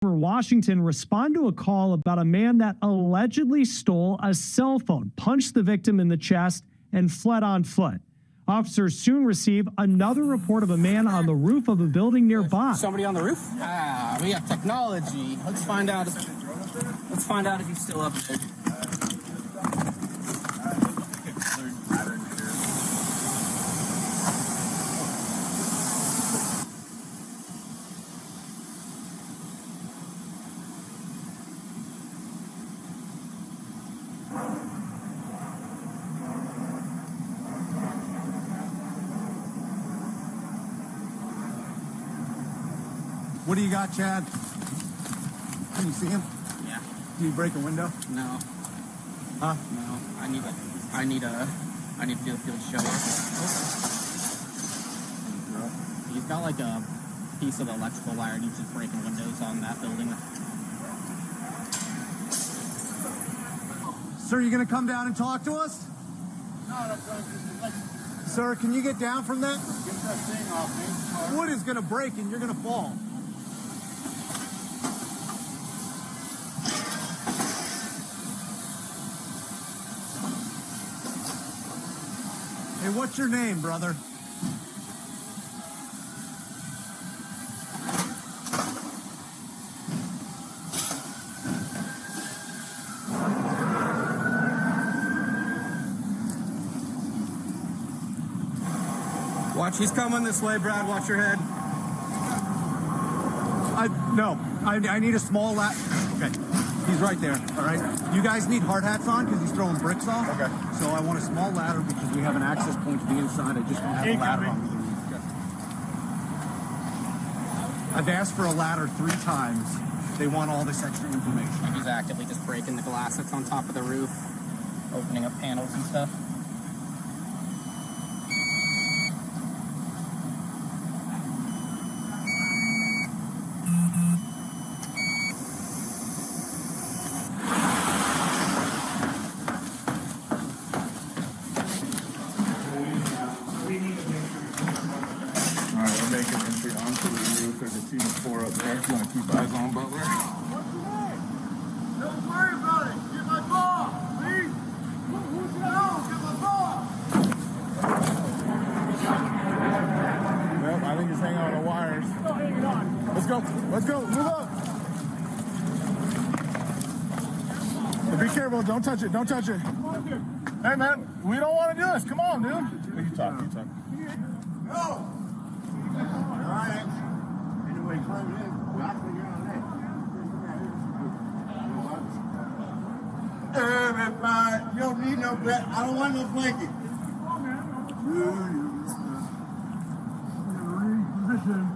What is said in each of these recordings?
Washington respond to a call about a man that allegedly stole a cell phone, punched the victim in the chest, and fled on foot. Officers soon receive another report of a man on the roof of a building nearby. Somebody on the roof? We have technology. Let's find out if he's still up there. What do you got, Chad? Can you see him? Yeah. Can you break a window? No. Huh? No. I need to do a field show. He's got like a piece of electrical wire and he's just breaking windows on that building. Sir, you gonna come down and talk to us? No, that's not. Sir, can you get down from that? Get that thing off me. Wood is gonna break and you're gonna fall. Hey, what's your name, brother? Watch, he's coming this way, Brad. Watch your head. I need a small lap. Okay, he's right there. All right. You guys need hard hats on because he's throwing bricks off. Okay. So I want a small ladder because we have an access point to the inside. I just don't have a ladder on me. I've asked for a ladder 3 times. They want all this extra information. He's actively just breaking the glass that's on top of the roof, opening up panels and stuff. Alright, we're making entry onto the roof. There's a team of 4 up there. If you want to keep eyes on Butler. Don't worry about it. Get my ball, please. Who's going get my ball? Yep, I think he's hanging on the wires. Still hanging on. Let's go. Let's go. Move up. But be careful. Don't touch it. Don't touch it. Hey, man. We don't want to do this. Come on, dude. You talk. You talk. Go. All right. Anyway, climb in. I'll figure out that. Everybody, you don't need no bed. I don't want no blanket. Come on, man. Reposition.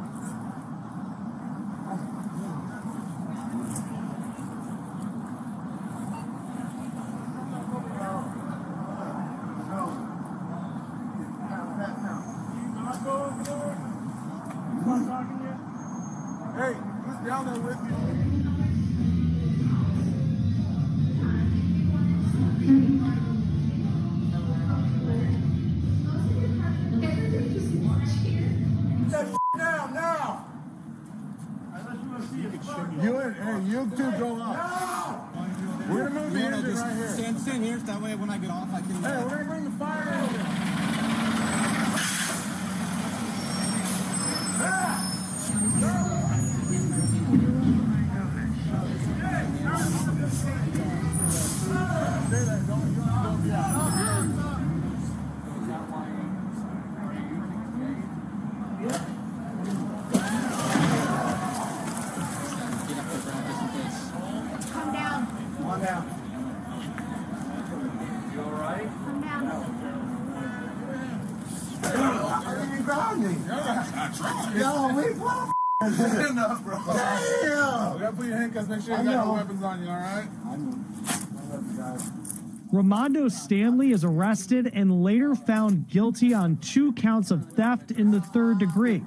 Hey, who's down there with you? That down now. You two go up. We're gonna move the engine right here. Stand here, that way when I get off I can... Hey, we're gonna bring the fire engine. Come down. Come on down. You all right? Come down. You grabbed me. Yo, we put Enough, bro. Damn. We gotta put your handcuffs. Make sure you got no weapons on you, all right? I love you guys. Ramondo Stanley is arrested and later found guilty on 2 counts of theft in the 3rd degree.